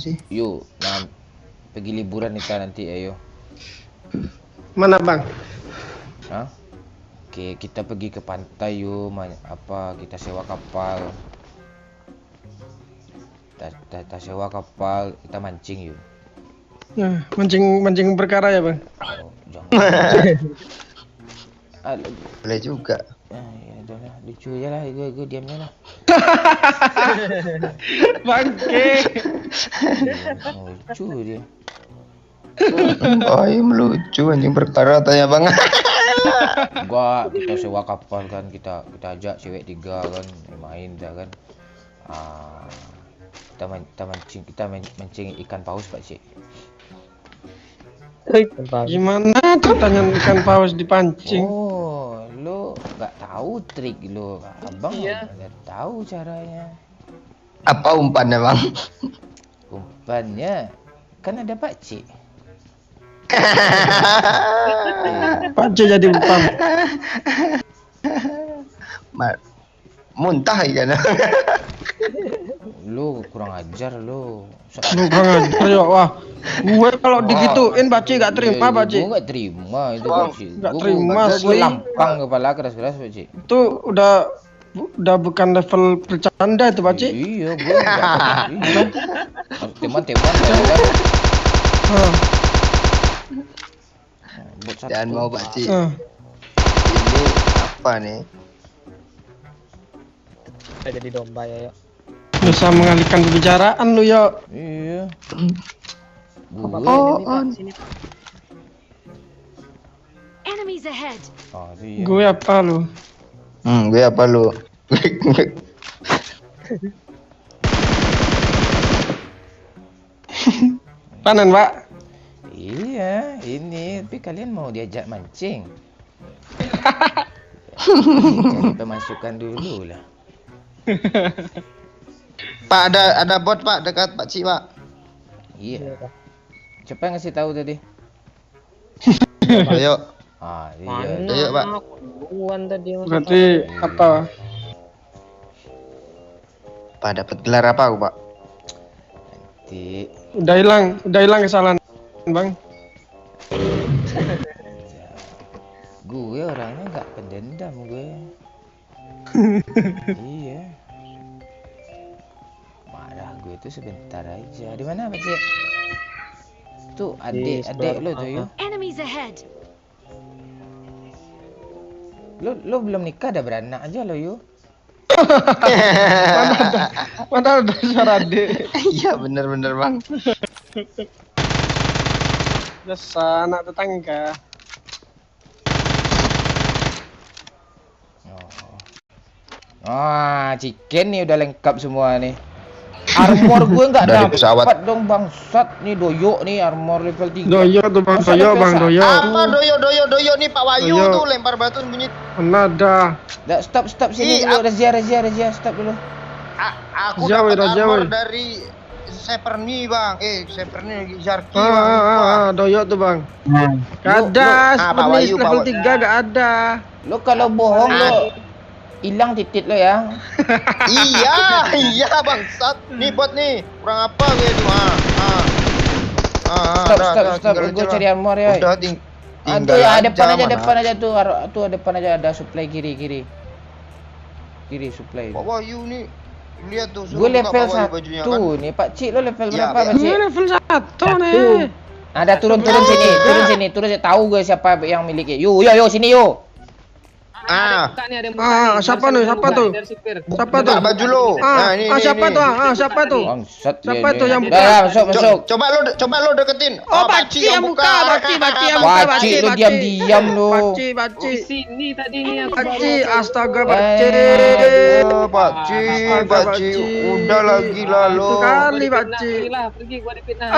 sih. Yuk, nah, pergi liburan kita nanti, ayo. Mana bang? Hah? Oke, kita pergi ke pantai yuk. Kita sewa kapal. Kita sewa kapal, kita mancing yuk. Nah, mancing perkara ya bang? Oh, jangan. Boleh juga. Ya, udahlah, lucu aja lah, gue diamnya lah. Bangke. Lucu dia. Oh, iya melucu anjing perkara tanya bang. Kita sewa kapal kan, kita ajak cewek 3 kan, main dah kan. Kita mancing ikan paus Pak Cik. Gimana ceritanya ikan paus dipancing? Oh, lo nggak tahu trik lo, abang nggak tahu caranya. Apa umpannya bang? Umpannya kan ada Pak Cik. Pak C jadi umpan. Muntah ikan. Lu kurang ajar lu. Lu kurang ajar ya, wah. Gue kalau digituin Pak C gak terima Pak C. Gue nggak terima itu Pak Cik. Gak terima Gue sih. lampang kepala keras-keras Pak Cik. Itu udah bukan level bercanda itu Pak C. Iya, gue nggak. Teman-teman kan. Jangan mau Pak Cik. Ah. Ini apa nih? Kita jadi domba ya, yuk. Bisa mengalihkan pembicaraan lu yo. Iya. Oh, Sini, Pak. Enemies ahead. Iya. Gue apa lu? gue apa lu? Panen Pak. Iya, ini tapi kalian mau diajak mancing. Cari pemasukan dulu lah. Pak ada bot Pak dekat Pak Cik Pak. Iya. Siapa yang ngasih tahu tadi? Ayo. Iya. Ayo, Pak. Duluan tadi. Berarti apa? Pak dapat gelar apa aku Pak? Nanti Udah hilang kesalahan Bang. gue orangnya nggak pendendam gue. Iya. Marah gue tuh sebentar aja. Di mana Pak Cik? Tuh adik lo tuh yuk. Enemies ahead. Lo belum nikah udah beranak aja lo yuk. Mana ada suara adik. Iya bener Bang. Biasa anak tetangga. Chicken nih udah lengkap semua nih. Armor gue nggak Dari pesawat. dapat dong bangsat nih doyok nih armor level 3. Doyo tuh Bang, doyo Bang, doyo. Apa doyo nih Pak Wahyu Doyo. tuh lempar batu bunyi. Mana ada? Stop sini dulu. Razia stop dulu. Aku Jauh, dapat jauh. armor dari Seperni Bang. Seperni lagi Zarki Bang. Doyo tuh Bang. Gak Lu- ada, Pak Wahyu, level Pak 3 gak ada. Lo kalau bohong lo hilang titik lo ya. Iya bangsat. Nih bot nih. Kurang apa gue itu? Stop. Gue cari armor ya. Udah Tuh ya depan aja tuh. Tuh depan aja ada supply kiri. Kiri supply. Pak Wahyu nih. Lihat tuh. Gue level Pak Wahyu bajunya 1 kan. nih Pak Cik. Lo level Ya, berapa Pak Gue Cik? level 1 nih. Ada turun sini. Tahu gue siapa yang miliknya. Yo sini yo. Buka nih, ada yang buka nih. Siapa Dari nih? Siapa tuh? Dari supir. Siapa tuh? Buka baju lo. Ini. Siapa tuh? Siapa tuh? Bangsat Siapa dia tuh nih. yang buka? Dah, masuk. Coba lo deketin. Oh, Baci yang buka. Baci yang buka. Baci lu diam lu. Baci. Di sini tadi nih aku Baci, baru. astaga Baci. Baci. Udah lagi lah lo. Sekali Gua Baci. dipitnah, pergi gua dipitnah.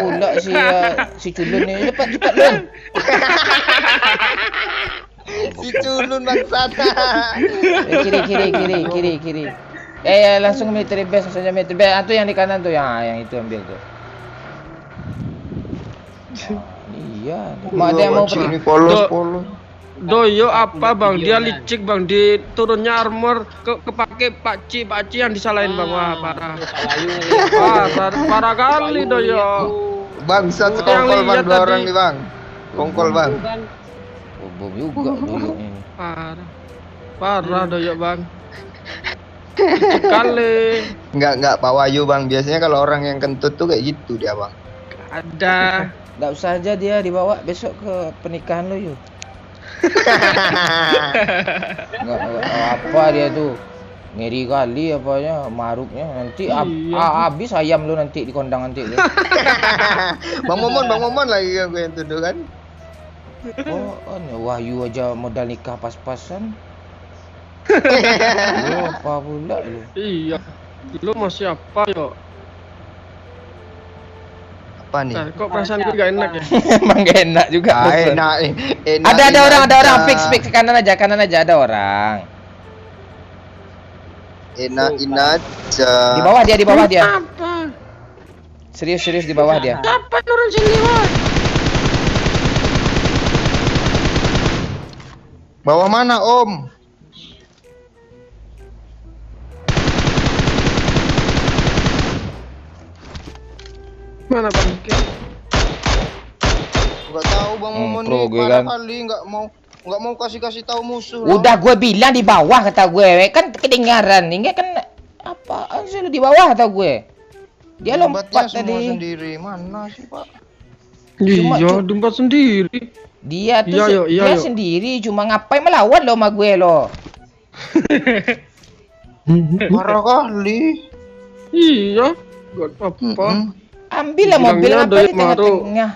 Pula si culun ni. Cepat Lun. Si culun bangsat. Kiri. Langsung military base saja military base. Itu yang di kanan tuh yang itu ambil tuh. Iya. Mau ada yang mau Baci pergi? ini polos. Doyo apa Bang? Dia licik Bang. Di turunnya armor kepake pakai Pak Ci yang disalahin Bang. Wah, parah. Salayu Parah kali Doyo. Bangsat Yang sekongkol bang, lihat dua tadi. orang nih bang. Kongkol bang. Oh, bom juga doyok ini. Parah Doyo Bang. Lucu kali. Enggak Pak Wahyu bang. Biasanya kalau orang yang kentut tuh kayak gitu dia bang. Ada. Nggak usah aja dia dibawa besok ke pernikahan lo yuk. Nggak apa dia tuh. Ngeri kali apanya maruknya nanti Iya. habis ayam lo nanti di kondang nanti lo. Bang Momon lagi yang gue yang tuduh kan. Oh, Wahyu aja modal nikah pas-pasan. Lo apa pula lo? Iya. Lu mau siapa yo? Apa nih? Nah, kok perasaan gue gak enak ya? Emang gak enak juga. Ah, bosan. enak. Ada orang aja. fix kanan aja ada orang. Enakin aja. Di bawah dia. Apa? Serius di bawah dia. Apa turun sini, Bang? Bawah mana om? Mana Bang? Enggak tahu bang Momon pro nih gue parah kan. kali nggak mau kasih tahu musuh. loh. Udah gue bilang di bawah kata gue, kan kedengaran. Ini kan apaan sih lu di bawah kata gue. Dia lompat Hebatnya semua tadi. sendiri. Mana sih pak? Iya, dompet sendiri. Dia tuh Iya, dia yuk. sendiri cuma ngapain melawan lo sama gue lo. Parah kali. Iya, gak apa-apa. Ambil lah mobil Bilangnya apa dari di tengah-tengah.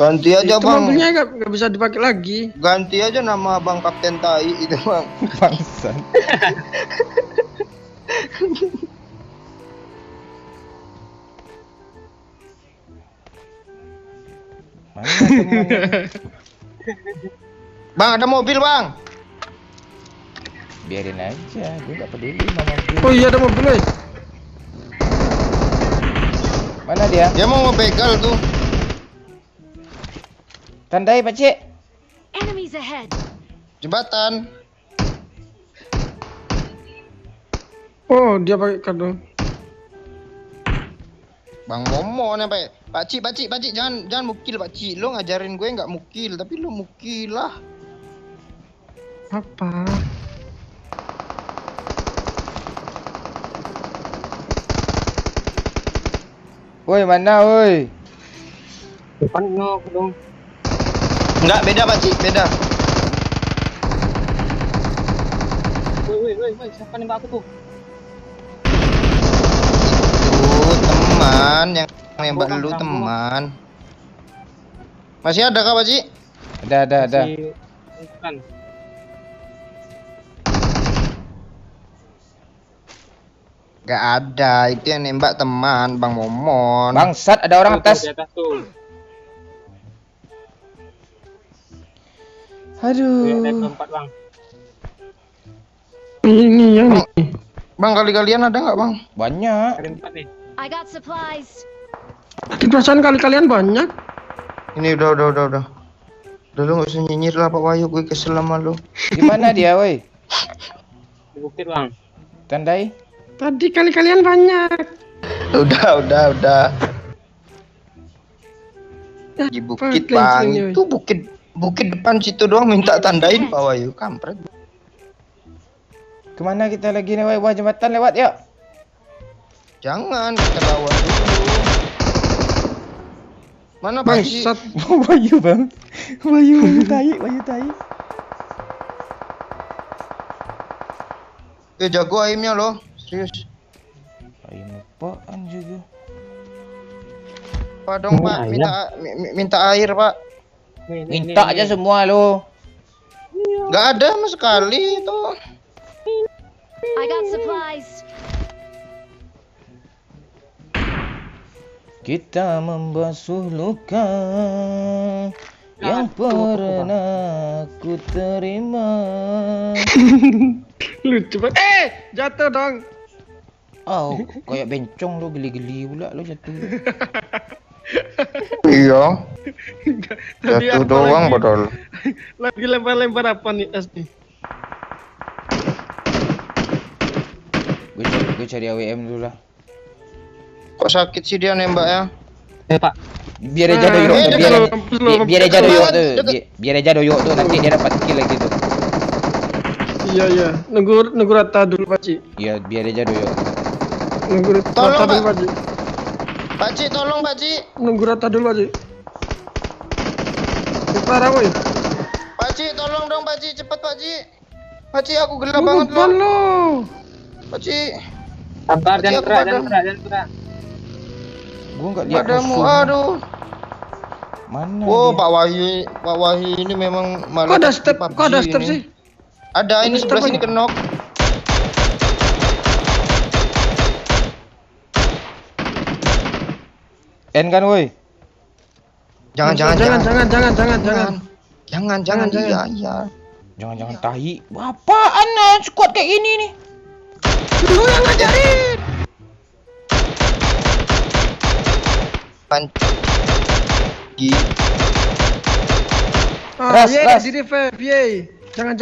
Ganti aja Itu bang. mobilnya gak bisa dipakai lagi. Ganti aja nama bang Kapten Tai itu bang. Bangsa. Mana temannya? Bang ada mobil bang. Biarin aja, gue gak peduli sama mobil. Oh iya, ada mobil, weh. Mana dia? Dia mau ngebegal tuh. Tandai Pak Cik. Enemies ahead. Jembatan. Oh, dia pakai kado. Bang Momon sampai Pak Cik jangan mukil Pak Cik. Lo ngajarin gue nggak mukil tapi lo mukil lah. Apa? Woi, mana woi? Depan no dong. Enggak beda Pak Cik beda. Woi, siapa nembak aku tuh? Tuh teman yang nembak lu teman. Masih ada kah Pak Cik? Ada. Bukan. Gak ada, itu yang nembak teman Bang Momon. Bangsat, ada orang atas. Di atas tuh. Aduh. Tempat bang. Ini yang Bang kali-kalian ada nggak Bang? Banyak. Ada tempat nih. I got supplies. di perasaan kali-kalian banyak. Ini udah. Udah lu nggak usah nyinyir lah Pak Wahyu, gue kesel sama lu. Di mana dia, woi? Di bukit bang. Tandai. Tadi kali-kalian banyak. Udah. Di bukit Apa Bang, gengsinya, itu bukit depan situ doang minta tandain Pak Wahyu, kampret. Kemana kita lagi nih, woi? Bawah jembatan lewat yuk. Jangan kita lawan dulu. Mana Pak Cik? Bangsat. Wahyu, Bang. Wahyu tai. Jago aimnya loh, serius. Ayam apaan juga? Pak dong Pak, minta air Pak. Minta aja semua lo. Nggak ada sama sekali itu. I got supplies. Kita membasuh luka yang pernah ku terima. Lucu banget. Jatuh dong. Oh, kayak bencong lo, geli-geli pula lo jatuh. Iya. Tadi Jatuh apa doang lagi? bodol. Lagi lempar-lempar apa nih es nih? cari AWM dulu lah. Kok sakit sih dia nembaknya? Pak. Biar aja doyok tuh, biar aja doyok tuh, biar aja doyok tuh, nanti dia dapat kill lagi tuh. Iya. Nunggu rata dulu Pakcik. Iya, biar aja doyok. Nunggu rata Tolong, dulu Pak. Pakcik. Pakcik tolong Pakcik. Nunggu rata dulu Pakcik. Parah woi. Pakcik tolong dong Pakcik, cepet Pakcik. Pakcik aku gelap banget loh. lo. Pakcik. Sabar, Pakcik, jangan aku gerak, padam. jangan gerak. Gua enggak lihat Padamu, musuh. aduh. Mana Oh, dia? Pak Wahyu ini memang Kok malah ada di step? PUBG Kok ada step ini. sih? Ada ini Ada sebelah step sini aja. kenok. N kan woi? Jangan. Jangan. Iya. Jangan tahi. Apaan squad kayak gini nih? Lu yang ngajarin. Panci. Ras. Di revive, yeay. Jangan.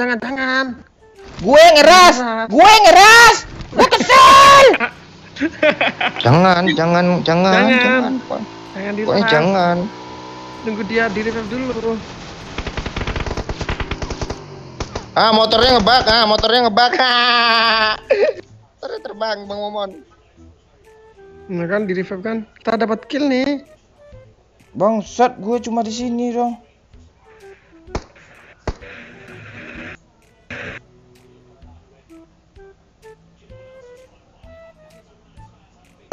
Gue ngeras. Gua kesel. Jangan. Jangan di Pokoknya revive. jangan. Nunggu dia di revive dulu. Motornya ngebak. Motornya terbang Bang Momon. Nah kan di revive kan. Kita dapat kill nih. Bangsat, gue cuma di sini dong.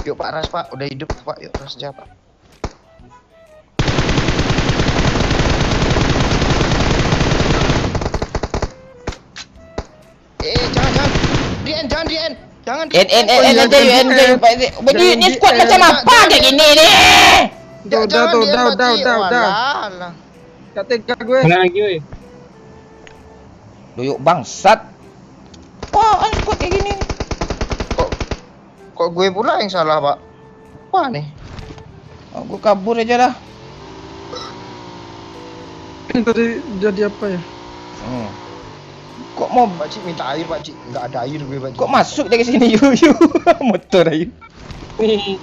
Yuk Pak Ras Pak, udah hidup Pak, yuk Ras aja Pak. Jangan di end. N aja yuk. Baju ini squad macam apa kayak gini nih? Udah. Gak tega gue. Mana lagi, woi? Doyok bangsat. Apaan squad kayak gini? Kok gue pula yang salah Pak? Apa nih? Gue kabur aja lah. Ini tadi jadi apa ya? Kok mau Pakcik minta air Pakcik, nggak ada air gue Pakcik. kok masuk dari sini yuk. Motor ayo. Nih.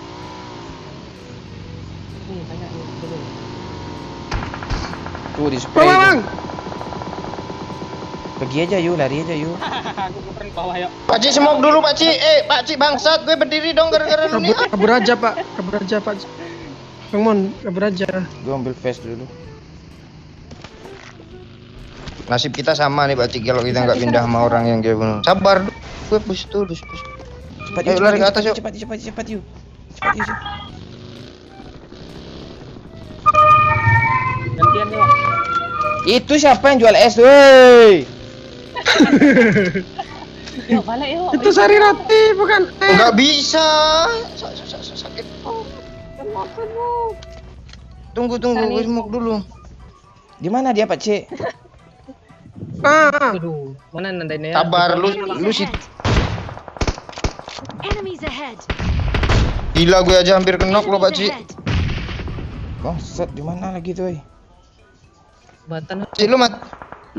Banyak nih, dulu. Tuh di spray. Bang. Pergi aja yuk, lari aja yuk. Aku keren bawah yuk. Pakcik smoke dulu Pakcik. Pakcik bangsat, gue berdiri dong gara-gara lu nih. Kabur aja Pak. Bang Mon, kabur aja. Gue ambil vest dulu. Nasib kita sama nih Pakcik kalau kita nggak pindah sama orang yang kayak bunuh. Sabar, gue push tuh. Cepat Ayo, lari ke atas, yuk. Cepat yuk. Cepat yuk. Gantian yuk. Itu siapa yang jual es, woi? Yuk, balik yuk. Itu Sari Roti bukan? Nggak bisa. Sakit. Tunggu, gue smoke dulu. Di mana dia, Pak C? Aduh, mana nandainnya? Sabar, lu sih. Enemies ahead. Gila gue aja hampir kenok lo Pakcik. Bangsat, di mana lagi tuh, woi? Batan. Cik, lu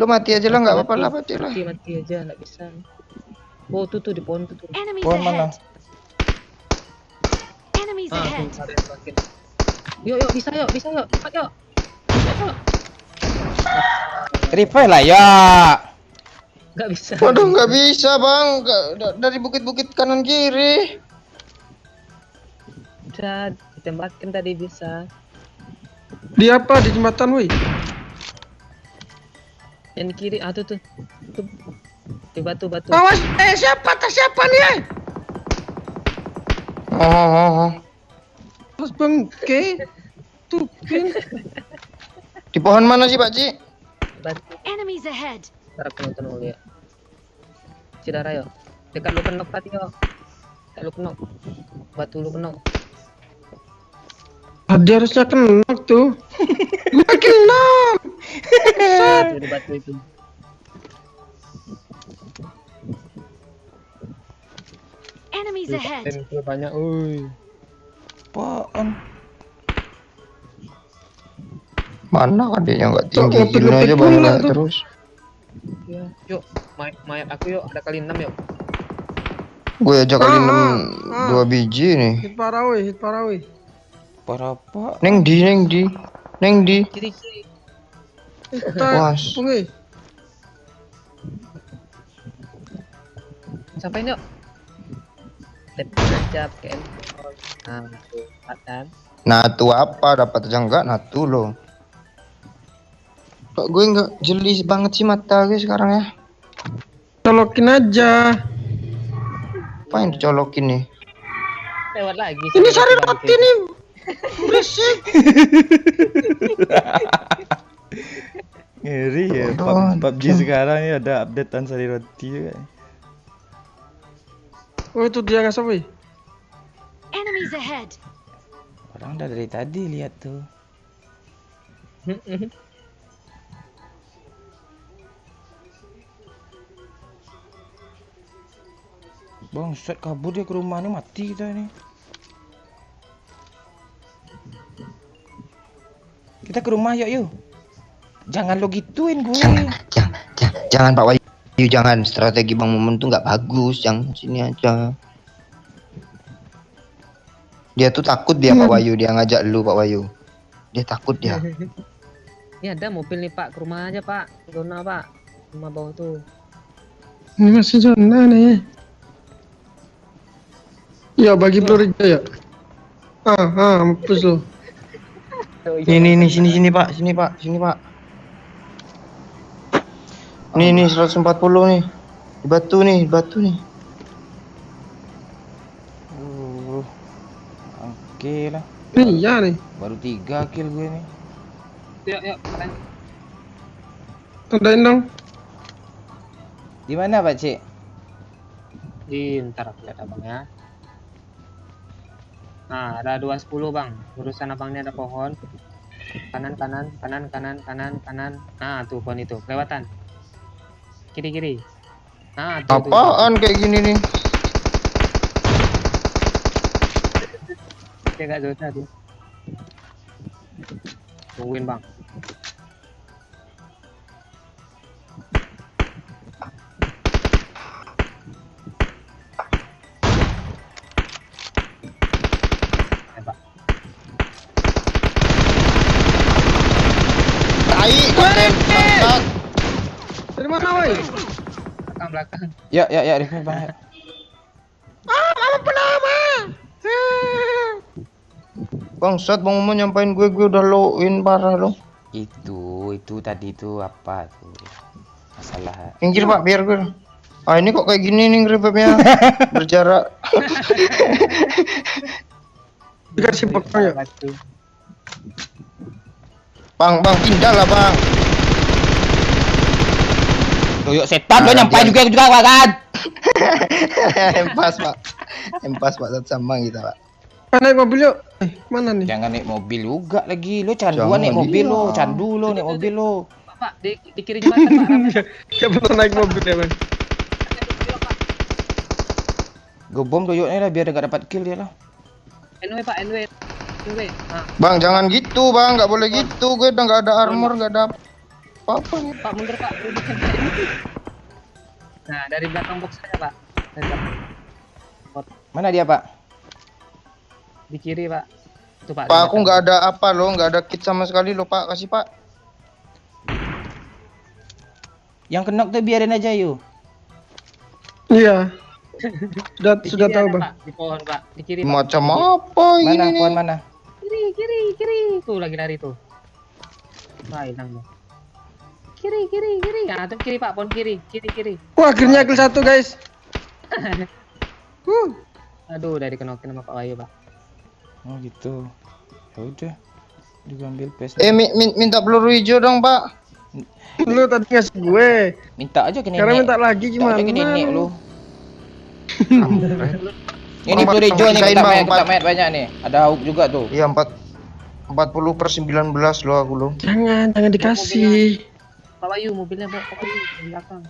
mati aja lah, nggak apa-apa lah Pakcik lah. Mati aja, nggak bisa. Oh, tuh di pohon tuh. Enemies Pohon mana? ahead. Enemies ahead. Yuk, bisa yuk. Cepat yuk. Revive lah ya. Nggak bisa. Waduh, nggak bisa Bang. Dari bukit-bukit kanan kiri. Udah ditembakin tadi bisa. Di apa? Di jembatan woi. Yang di kiri, tuh. Di batu. Awas, siapa nih? Oh. Terus bengke. Tuh, pin. Di pohon mana sih Pakcik? Batu. Enemies ahead. Ntar aku nonton dulu ya. Cidara yuk. Dekat lu kenok tadi yuk. Dekat lu kenok. Batu lu kenok. Tadi harusnya kenok tuh. Gue kenok. Tuh, di batu itu. Enemies ahead. Tem banyak. Apaan? Mana kan dia nggak Tuh, tinggi gini ngepit-ngepit aja pula Bang tuh. terus. Ya, yuk. Mayat aku yuk. Ada kali 6 yuk. Gue aja kali 6 ah. 2 biji nih. Hit parah weh, hit parah weh. Parah apa? Neng di. Kiri. Was. Pungi. Sampain yuk. Tep aja pakai. Nah, tuh, kan. Nah tuh apa dapat aja enggak? Nah tuh lo. Kok gue nggak jeli banget sih mata gue sekarang ya? Colokin aja. Apa yang dicolokin nih? Lewat lagi. Ini cari roti nih. Berisik. Ngeri ya, Aduh, PUBG sekarang ya ada updatean sari roti juga. Oh itu dia ngasap weh. Enemies ahead. Orang udah dari tadi lihat tuh. Bangsat kabur dia ke rumah nih, mati kita nih. Kita ke rumah yuk. Jangan lo gituin gue. Jangan Pak Wahyu, jangan. Strategi Bang Momen tuh nggak bagus. Jangan sini aja. Dia tuh takut dia Pak Wahyu, dia ngajak lu Pak Wahyu. Dia takut dia. Ini ada mobil nih Pak, ke rumah aja Pak. Zona Pak, rumah bawah tuh. Ini masih zona nih. Ya bagi peluru hijau ya. Mampus lo. Nih sini Pak, sini Pak. Nih 140 nih. Di batu nih. Oke lah. Iya nih. Baru 3 kill gue nih. Yuk, kalian. Tandain dong. Di mana Pak Cik? Ntar aku lihat abangnya. Nah, ada 210 bang. Urusan abangnya ada pohon. Kanan. Nah, tuh pohon itu. Kelewatan. Kiri. Nah, tuh. Apaan kayak gini nih? Dia gak zona tuh. Tungguin bang. Tai, bangsat. Dari mana weh? Belakang. Ya, revive Bang. Bangsat Bang Momen nyampain gue udah low-in parah lo. Itu tadi itu apa tuh? Masalah. Pinggir Pak, biar gue. Ah ini kok kayak gini nih revive-nya. Berjarak. Dikasih potong ya. Bang, pindah lah Bang. Tuyuk setan lo Nah, nyampai dia- juga kan? Empas Pak, satu sambang kita Pak. Naik mobil yuk. Mana nih? Jangan naik mobil juga lagi. Lo canduan Jangan, naik mobil iya. lo, candu lo naik mobil lo. Pak, di kiri jembatan Pak. Gak pernah naik mobil ya bang. Gebom tuyuknya lah biar nggak dapat kill dia lah. NW Pak, NW. Nah, Bang, jangan gitu Bang, nggak boleh gitu. Gue udah nggak ada armor, nggak ada apa-apa nih. Pak mundur Pak. Nah, dari belakang box aja Pak. Dari belakang. Mana dia Pak? Di kiri Pak. Tuh Pak. Pak, aku nggak ada apa loh, nggak ada kit sama sekali loh Pak. Kasih Pak. Yang kenok tuh biarin aja yuk. Iya. Sudah Di sudah kiri tahu ada, bang. Pak. Di pohon Pak. Di kiri Pak. Macam apa ini Mana nih? pohon mana? Kiri. Tuh lagi lari tuh. Wah, hilang tuh. Kiri. Nah, tuh kiri Pak, pohon kiri. Kiri. Wah akhirnya kill 1 guys. Aduh, udah dikenokin sama Pak Wahyu Pak. Oh gitu. Ya udah. Diambil PS. Minta peluru hijau dong Pak. Lu tadi ngasih gue. Minta aja ke nenek. Sekarang minta lagi gimana? Minta aja ke nenek lu. Ini Bang, peluru hijau nih pisahin, kita Bang, main banyak nih. Ada hook juga tuh. Iya 40/19 loh aku loh. Jangan dikasih. Pak Wahyu, mobilnya Pak Wahyu di belakang.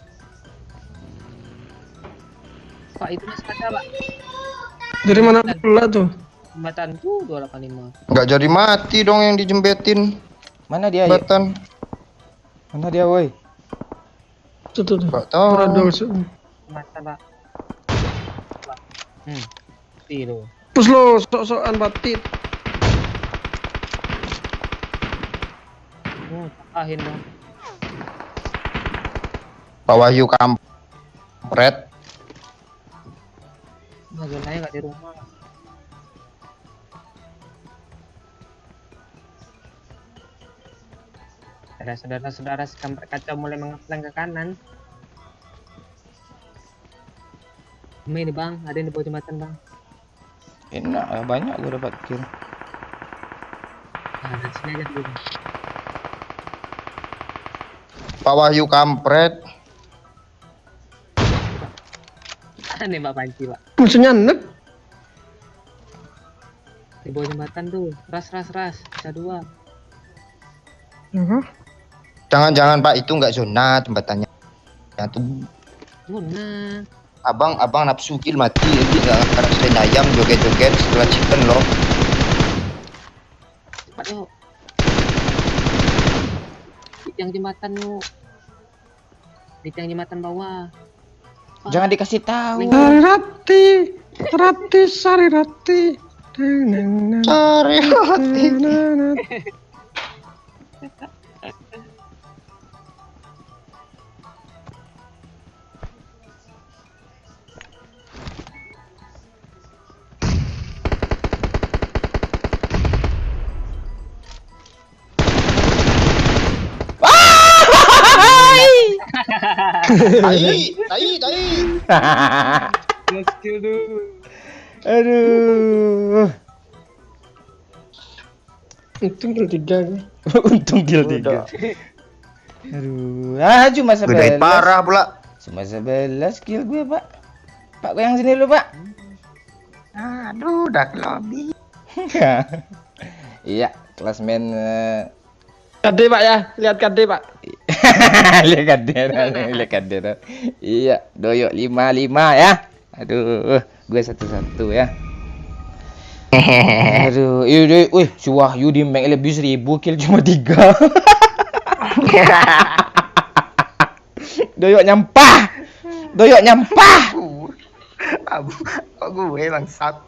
Pak, itu masih ada Pak. Dari mana pula tuh? Jembatan tuh 285. Nggak jadi mati dong yang dijembetin Mana dia? Yuk? jembatan. Mana dia, woi? Tuh. Nggak tahu. Produksi. Mata Pak. Mati lu. Pus lo, sok-sokan batit. Tahin dong. Pak Wahyu kampret. Zonanya nggak di rumah. Ada saudara-saudara si kampret kacau mulai mengeplang ke kanan. Ini bang, ada yang di bawah jembatan bang. Enak lah, banyak gue dapat kill. Nah, dari sini aja dulu. Pak Wahyu kampret. Aneh Mbak Panci pak. Musuhnya nek. Di bawah jembatan tuh. Ras. Bisa 2. Jangan Pak, itu nggak zona jembatannya. Ya tuh Mana? abang nafsu kill mati nanti karena selain ayam joget-joget setelah chicken loh. Cepat yuk. Di tiang jembatan yuk. Di tiang jembatan bawah. Pak. Jangan dikasih tahu. Sari rati. Cari hati. Tai. Skill dulu. Aduh. Untung kill 3. Untung kill 3. Aduh. Cuma Gede 11. parah pula. Cuma 11 kill gue, Pak. Pak, gue yang sini dulu, Pak. Aduh, udah ke lobby. Iya, klasmen KD Pak ya, lihat KD Pak. lihat kadar. Iya, doyok 55 ya. Aduh, gue 1-1 ya. Aduh, wih, si Wahyu di Mac lebih 1000 kill cuma 3. Doyok nyampah. Abu, gue bangsat.